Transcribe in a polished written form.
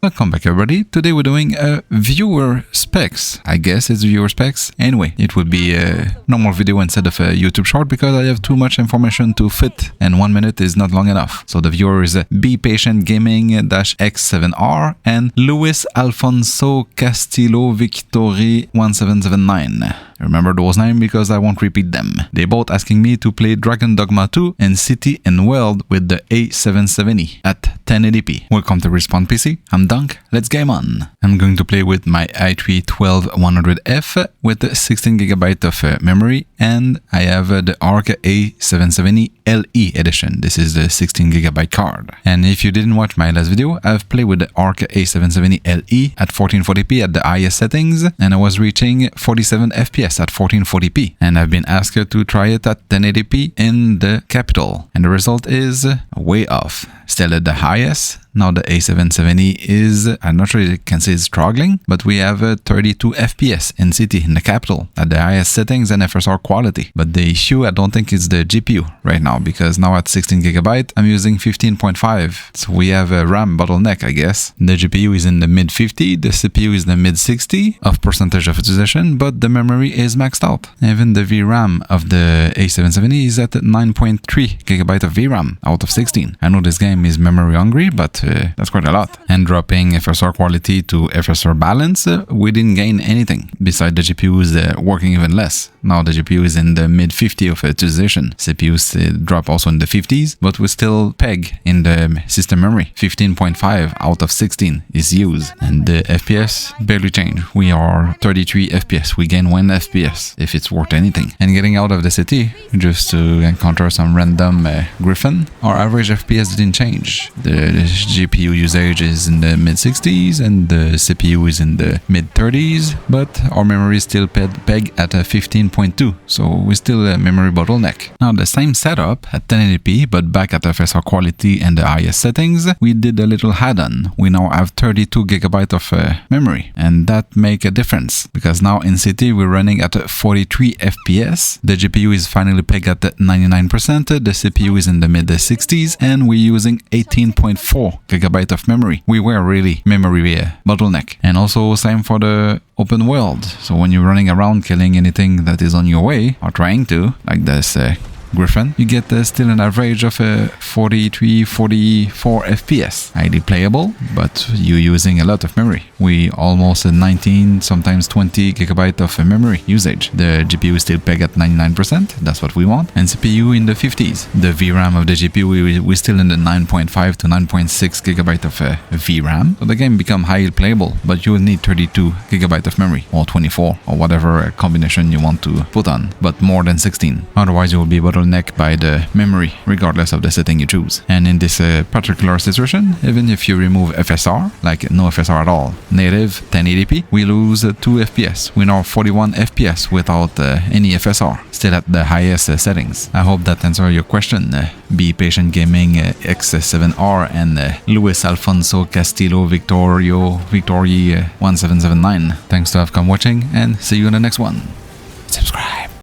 Welcome back everybody. Today we're doing a viewer specs. I guess it's viewer specs. Anyway, it would be a normal video instead of a YouTube short because I have too much information to fit and 1 minute is not long enough. So the viewer is Be Patient Gaming-X7R and Luis Alfonso Castillo Victory 1779. Remember those names because I won't repeat them. They both asking me to play Dragon Dogma 2 and City and World with the A770 at 1080p. Welcome to Respawn PC. I'm Dunk. Let's game on. I'm going to play with my i3 12100F with 16GB of memory, and I have the ARC A770 LE edition. This is the 16GB card. And if you didn't watch my last video, I've played with the ARC A770 LE at 1440p at the highest settings, and I was reaching 47 FPS at 1440p, and I've been asked to try it at 1080p in the capital, and the result is way off. Still at the highest. Now the A770 is, I'm not sure you can say it's struggling, but we have 32 FPS in city in the capital at the highest settings and FSR quality. But the issue, I don't think it's the GPU right now, because now at 16GB, I'm using 15.5. So we have a RAM bottleneck, I guess. The GPU is in the mid 50, the CPU is in the mid 60 of percentage of utilization, but the memory is maxed out. Even the VRAM of the A770 is at 9.3GB of VRAM out of 16. I know this game is memory hungry, but that's quite a lot. And dropping FSR quality to FSR balance, we didn't gain anything. Besides the GPU is working even less. Now the GPU is in the mid 50 of utilization. CPUs drop also in the 50s, but we still peg in the system memory. 15.5 out of 16 is used, and the FPS barely change. We are 33 FPS. We gain 1 FPS if it's worth anything. And getting out of the city just to encounter some random griffin, our average FPS didn't change. The GPU usage is in the mid 60s and the CPU is in the mid 30s, but our memory is still peg at a 15.2, so we still a memory bottleneck. Now the same setup at 1080p, but back at FSR quality and the highest settings, we did a little add-on. We now have 32GB of memory, and that make a difference because now in city we're running at 43 FPS. The GPU is finally pegged at 99%, the CPU is in the mid 60s, and we're using 18.4GB of memory. We were really memory bottleneck. And also same for the open world. So when you're running around killing anything that is on your way or trying to, like this Griffin, you get still an average of 43, 44 FPS. Highly playable, but you're using a lot of memory. We almost 19, sometimes 20GB of memory usage. The GPU is still pegged at 99%, that's what we want, and CPU in the 50s. The VRAM of the GPU, we're still in the 9.5 to 9.6GB of VRAM. So the game become highly playable, but you will need 32GB of memory, or 24, or whatever combination you want to put on, but more than 16. Otherwise you will be bottleneck by the memory, regardless of the setting you choose. And in this particular situation, even if you remove FSR, like no FSR at all, native 1080p, we lose 2 FPS. We now 41 FPS without any FSR, still at the highest settings. I hope that answers your question. Be Patient Gaming X7R and Luis Alfonso Castillo Victory 1779. Thanks to have come watching, and see you in the next one. Subscribe.